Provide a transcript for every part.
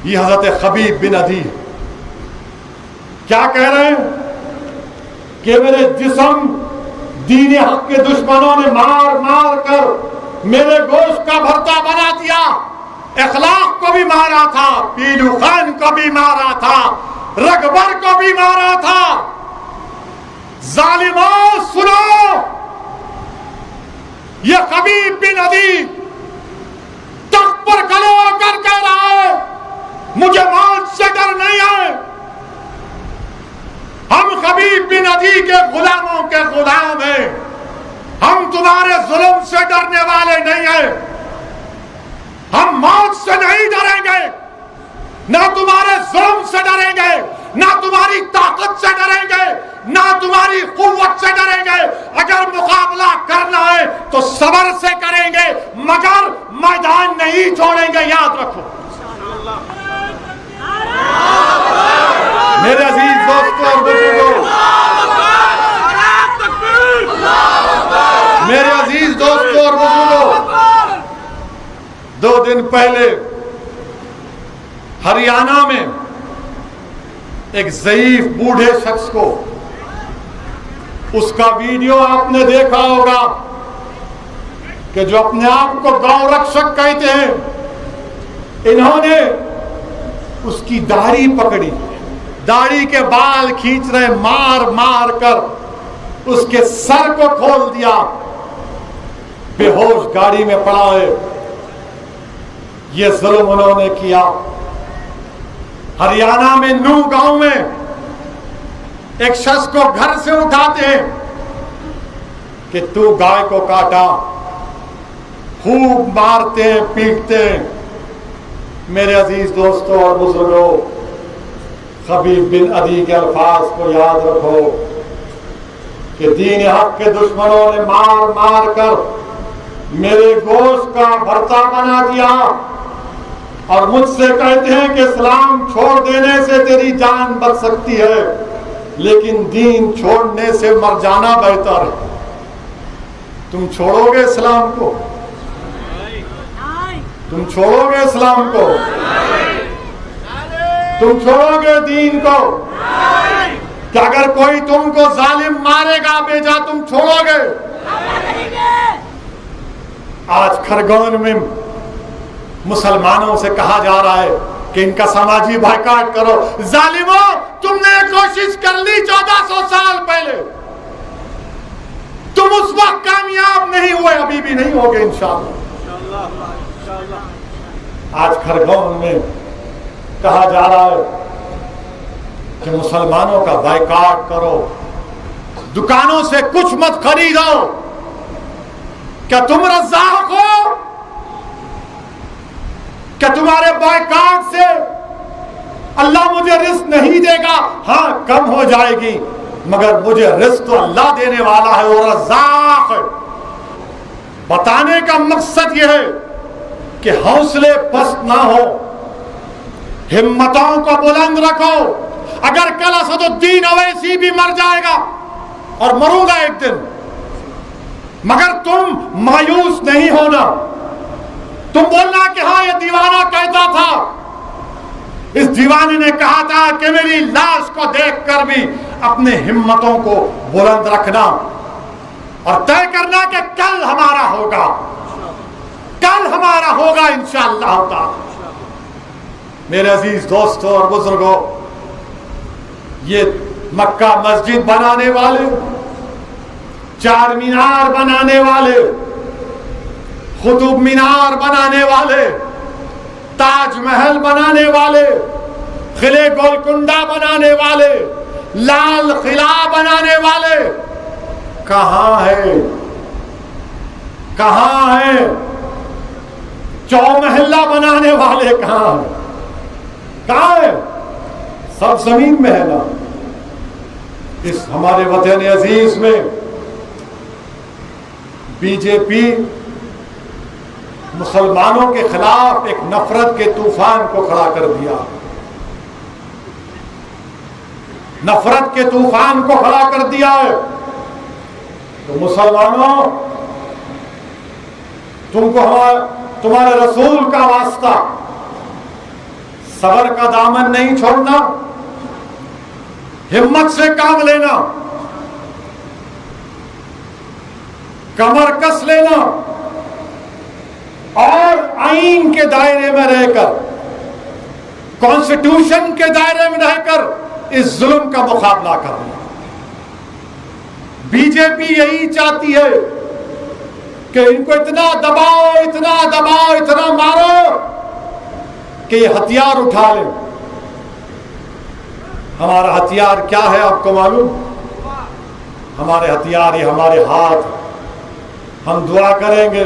ये हजरत खबीब बिन अदी क्या कह रहे हैं कि मेरे जिस्म दीन हक के दुश्मनों ने मार मार कर मेरे गोश्त का भरता बना दिया। इखलाक को भी मारा था, पीलू खान को भी मारा था, रगबर को भी मारा था। जालिमों सुनो, ये खबीब बिन अदी तख्त पर खड़े होकर कह रहा है मुझे मौत से डर नहीं है। हम खबीब बिन अदी के गुलामों के गुलाम हैं। हम तुम्हारे जुल्म से डरने वाले नहीं हैं। हम मौत से नहीं डरेंगे, ना तुम्हारे जुल्म से डरेंगे, ना तुम्हारी ताकत से डरेंगे, ना तुम्हारी कुव्वत से डरेंगे। अगर मुकाबला करना है तो सब्र से करेंगे, मगर मैदान नहीं छोड़ेंगे, याद रखो। मेरे अजीज दोस्तों और बुजुर्गों, मेरे अजीज दोस्तों और बुजुर्गों, 2 दिन पहले हरियाणा में एक ज़ईफ बूढ़े शख्स को, उसका वीडियो आपने देखा होगा कि जो अपने आप को गौ रक्षक कहते हैं, इन्होंने उसकी दाढ़ी पकड़ी, दाढ़ी के बाल खींच रहे, मार मार कर उसके सर को खोल दिया, बेहोश गाड़ी में पड़ा है। यह जुल्म उन्होंने किया। हरियाणा में नू गांव में एक शख्स को घर से उठाते हैं कि तू गाय को काटा, खूब मारते हैं, पीटते हैं। मेरे अजीज दोस्तों और बुजुर्गों, खबीब बिन अदी के अल्फाज को याद रखो कि दीन हक के दुश्मनों ने मार मार कर मेरे गोश्त का भरता बना दिया और मुझसे कहते हैं कि इस्लाम छोड़ देने से तेरी जान बच सकती है, लेकिन दीन छोड़ने से मर जाना बेहतर है। तुम छोड़ोगे इस्लाम को? तुम छोड़ोगे इस्लाम को? तुम छोड़ोगे दीन को? क्या अगर कोई तुमको जालिम मारेगा बेजा तुम छोड़ोगे? आज खरगोन में मुसलमानों से कहा जा रहा है कि इनका समाजी बायकॉट करो। जालिमों, तुमने कोशिश कर ली 1400 साल पहले, तुम उस वक्त कामयाब नहीं हुए, अभी भी नहीं होगे इंशाअल्लाह। आज खरगोन में कहा जा रहा है कि मुसलमानों का बायकॉट करो, दुकानों से कुछ मत खरीदो। क्या तुम रज़ाक हो? क्या तुम्हारे बायकॉट से अल्लाह मुझे रिस्क नहीं देगा? हाँ, कम हो जाएगी, मगर मुझे रिस्क तो अल्लाह देने वाला है, वो रज़ाक है। बताने का मकसद यह है कि हौसले पस्त ना हो, हिम्मतों को बुलंद रखो। अगर कल असदुद्दीन अवैसी भी मर जाएगा और मरूंगा एक दिन, मगर तुम मायूस नहीं होना। तुम बोलना कि हाँ, ये दीवाना कहता था, इस दीवाने ने कहा था कि मेरी लाश को देखकर भी अपने हिम्मतों को बुलंद रखना और तय करना कि कल हमारा होगा, कल हमारा होगा इंशाअल्लाह ताला। मेरे अजीज दोस्तों और बुजुर्गों, ये मक्का मस्जिद बनाने वाले, चार मीनार बनाने वाले, कुतुब मीनार बनाने वाले, ताजमहल बनाने वाले, किले गोलकुंडा बनाने वाले, लाल किला बनाने वाले कहां है? कहां है? चौमहल्ला बनाने वाले कहां है? कहां है? सब जमीन में है ना। इस हमारे वतन अजीज में बीजेपी मुसलमानों के खिलाफ एक नफरत के तूफान को खड़ा कर दिया, नफरत के तूफान को खड़ा कर दिया है। तो मुसलमानों, तुमको तुम्हारे रसूल का वास्ता, सबर का दामन नहीं छोड़ना, हिम्मत से काम लेना, कमर कस लेना और आईन के दायरे में रहकर, कॉन्स्टिट्यूशन के दायरे में रहकर इस जुल्म का मुकाबला करना। बीजेपी यही चाहती है कि इनको इतना दबाओ, इतना दबाओ, इतना मारो कि ये हथियार उठा ले। हमारा हथियार क्या है आपको मालूम? हमारे हथियार, ये हमारे हाथ। हम दुआ करेंगे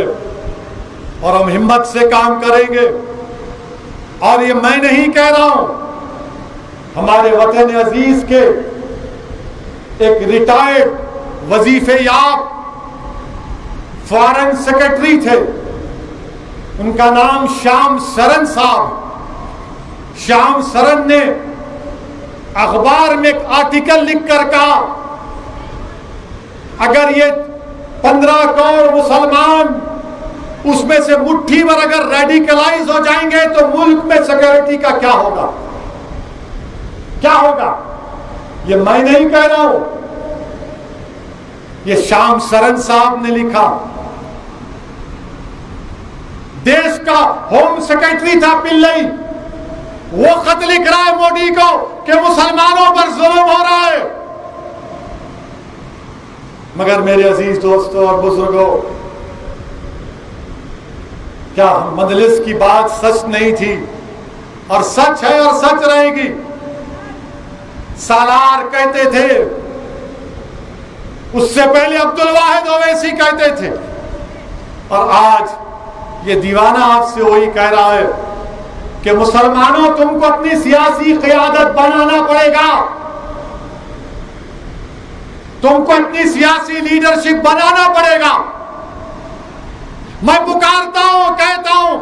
और हम हिम्मत से काम करेंगे। और ये मैं नहीं कह रहा हूं, हमारे वतन अजीज के एक रिटायर्ड वजीफे याब फॉरेन सेक्रेटरी थे, उनका नाम श्याम सरन साहब। श्याम सरन ने अखबार में एक आर्टिकल लिखकर कहा, अगर ये 15 करोड़ मुसलमान उसमें से मुट्ठी भर अगर रेडिकलाइज हो जाएंगे तो मुल्क में सिक्योरिटी का क्या होगा? क्या होगा? ये मैं नहीं कह रहा हूं, ये श्याम सरन साहब ने लिखा। देश का होम सेक्रेटरी था पिल्लई, वो खत लिख रहा है मोदी को कि मुसलमानों पर जुल्म हो रहा है। मगर मेरे अजीज दोस्तों और बुजुर्गों, क्या मजलिस की बात सच नहीं थी? और सच है और सच रहेगी। सालार कहते थे, उससे पहले अब्दुल वाहिद ओवैसी कहते थे, और आज ये दीवाना आपसे वही कह रहा है कि मुसलमानों तुमको अपनी सियासी क़यादत बनाना पड़ेगा, तुमको अपनी सियासी लीडरशिप बनाना पड़ेगा। मैं पुकारता हूं, कहता हूं,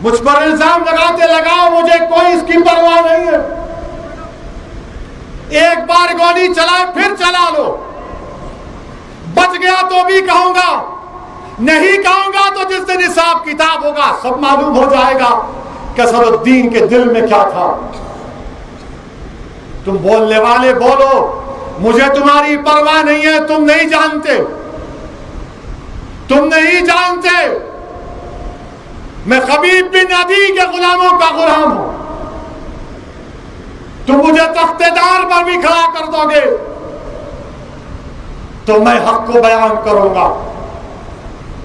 मुझ पर इल्जाम लगाते लगाओ, मुझे कोई इसकी परवाह नहीं है। एक बार गोली चलाए फिर चला लो, बच गया तो भी कहूंगा, नहीं कहूंगा तो जिस दिन हिसाब किताब होगा सब मालूम हो जाएगा कि असदुद्दीन के दिल में क्या था। तुम बोलने वाले बोलो, मुझे तुम्हारी परवाह नहीं है, तुम नहीं जानते, तुम नहीं जानते मैं खबीब बिन अदी के गुलामों का गुलाम हूं। तुम मुझे तख्तेदार पर भी खड़ा कर दोगे तो मैं हक को बयान करूंगा।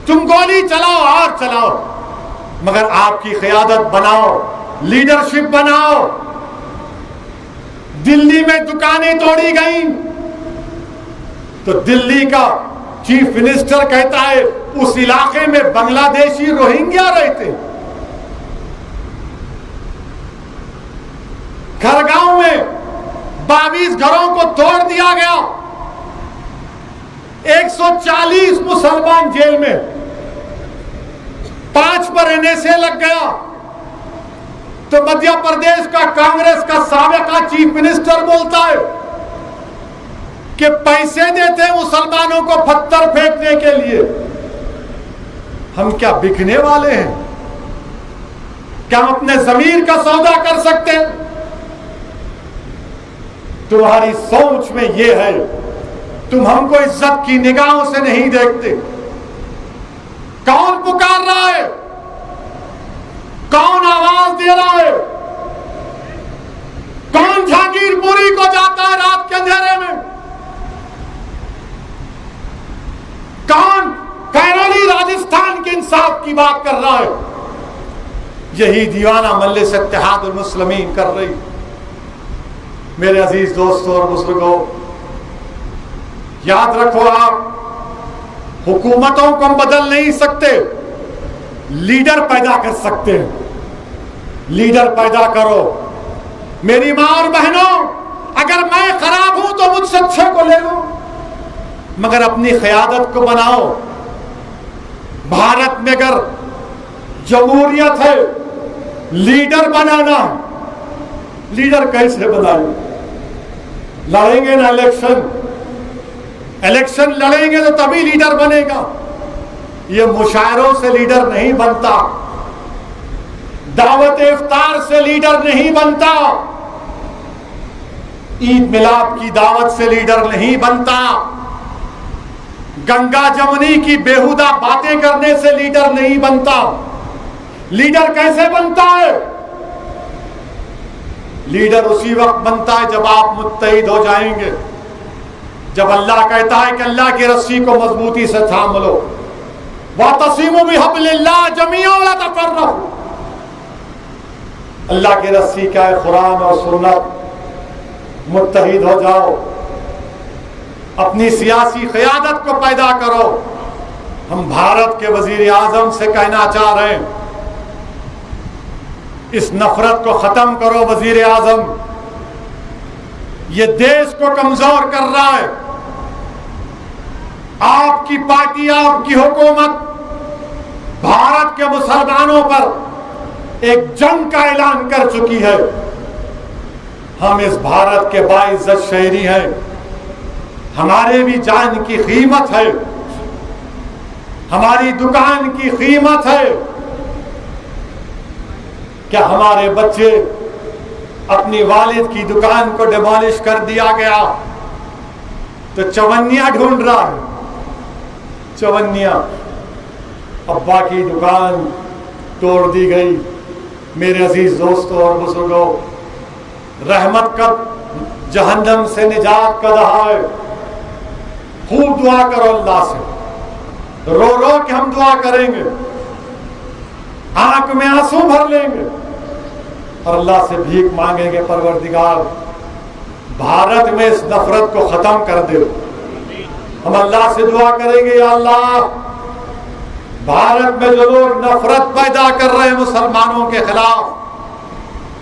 तुम गोली चलाओ और चलाओ, मगर आपकी क़यादत बनाओ, लीडरशिप बनाओ। दिल्ली में दुकानें तोड़ी गई तो दिल्ली का चीफ मिनिस्टर कहता है उस इलाके में बांग्लादेशी रोहिंग्या रहते। खरगांव में 22 घरों को तोड़ दिया गया, 140 मुसलमान जेल में, 5 पर एनएसए लग गया। तो मध्य प्रदेश का कांग्रेस का साबिका चीफ मिनिस्टर बोलता है कि पैसे देते हैं मुसलमानों को पत्थर फेंकने के लिए। हम क्या बिकने वाले हैं? क्या हम अपने जमीर का सौदा कर सकते हैं? तुम्हारी सोच में यह है, तुम हमको इज्जत की निगाहों से नहीं देखते। कौन पुकार रहा है? कौन आवाज दे रहा है? कौन जहांगीरपुरी को जाता है रात के अंधेरे में? कौन कैरोली राजस्थान के इंसाफ की बात कर रहा है? यही दीवाना मजलिस इत्तेहादुल मुस्लिमीन कर रही। मेरे अजीज दोस्तों और बुजुर्गों, याद रखो, आप हुकूमतों को हम बदल नहीं सकते, लीडर पैदा कर सकते हैं। लीडर पैदा करो। मेरी मां और बहनों, अगर मैं खराब हूं तो मुझसे अच्छे को ले लो, मगर अपनी क़यादत को बनाओ। भारत में अगर जमहूरियत है, लीडर बनाना है, लीडर कैसे बनाए? लड़ेंगे ना इलेक्शन, इलेक्शन लड़ेंगे तो तभी लीडर बनेगा। ये मुशायरों से लीडर नहीं बनता, दावत इफ्तार से लीडर नहीं बनता, ईद मिलाद की दावत से लीडर नहीं बनता, गंगा जमुनी की बेहुदा बातें करने से लीडर नहीं बनता। लीडर कैसे बनता है? लीडर उसी वक्त बनता है जब आप मुत्तहिद हो जाएंगे, जब अल्लाह कहता है कि अल्लाह की रस्सी को मजबूती से थाम लो, वातसिमू बिहब्लिल्लाह जमीअन वला तफर्रकू। अल्लाह की रस्सी क्या है? कुरान और सुन्नत। मुत्तहिद हो जाओ, अपनी सियासी क़यादत को पैदा करो। हम भारत के वजीर आजम से कहना चाह रहे हैं, इस नफरत को खत्म करो वजीर आजम। ये देश को कमजोर कर रहा है। आपकी पार्टी, आपकी हुकूमत भारत के मुसलमानों पर एक जंग का ऐलान कर चुकी है। हम इस भारत के बाइज्जत शहरी हैं, हमारे भी जान की कीमत है, हमारी दुकान की कीमत है। क्या हमारे बच्चे, अपनी वालिद की दुकान को डिमोलिश कर दिया गया तो चवन्निया ढूंढ रहा है, चवन्निया। अब्बा की दुकान तोड़ दी गई। मेरे अजीज दोस्तों और बुजुर्गों, रहमत का, जहन्नम से निजात का रहा है। खूब दुआ करो अल्लाह से, रो रो के हम दुआ करेंगे, आंख में आंसू भर लेंगे और अल्लाह से भीख मांगेंगे, परवरदिगार भारत में इस नफरत को खत्म कर दे। हम अल्लाह से दुआ करेंगे, या अल्लाह भारत में जो लोग नफरत पैदा कर रहे हैं मुसलमानों के खिलाफ,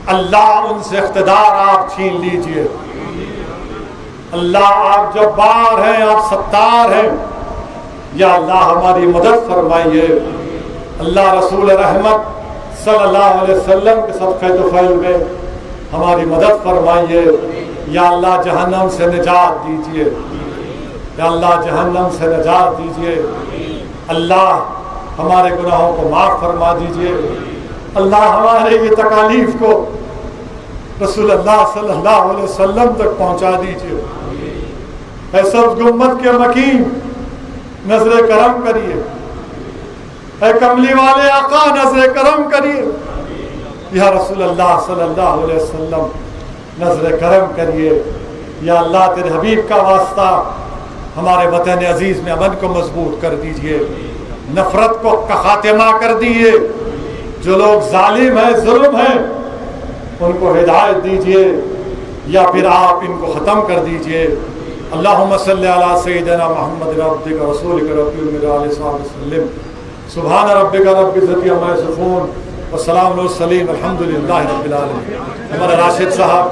अल्लाह उनसे इख्तिदार आप छीन लीजिए। अल्लाह आप जब्बार हैं, आप सत्तार हैं, या अल्लाह हमारी मदद फरमाइए। अल्लाह रसूल रहमत सल्लल्लाहु अलैहि वसल्लम के सदक़े तुफ़ैल में हमारी मदद फरमाइए। या अल्लाह जहन्नम से निजात दीजिए, या अल्लाह जहन्नम से निजात दीजिए। अल्लाह हमारे गुनाहों को माफ़ फरमा दीजिए। अल्लाह हमारे ये तकालीफ को रसूलुल्लाह सल्लल्लाहु अलैहि वसल्लम तक पहुंचा दीजिए। ऐ सब उम्मत के मकीन नजर करम करिए, ऐ कमली वाले आका नजर करम करिए। या रसूलुल्लाह सल्लल्लाहु अलैहि वसल्लम नजर करम करिए। या अल्लाह तेरे हबीब का वास्ता हमारे वतन अजीज में अमन को मजबूत कर दीजिए, नफरत को खातिमा कर दीजिए। जो लोग जालिम हैं, जुल्म हैं, उनको हिदायत दीजिए या फिर आप इनको ख़त्म कर दीजिए। अल्लाहुम्मा सल्ली अला सय्यिदिना मुहम्मद अब्दिका रसूलिका रब्बिल वसल्लम। सुभान रब्बिका रब्बिल इज्जति अम्मा यसिफून व सलामुन अलल मुरसलीन वल्हम्दुलिल्लाहि रब्बिल आलमीन। हमारे राशिद साहब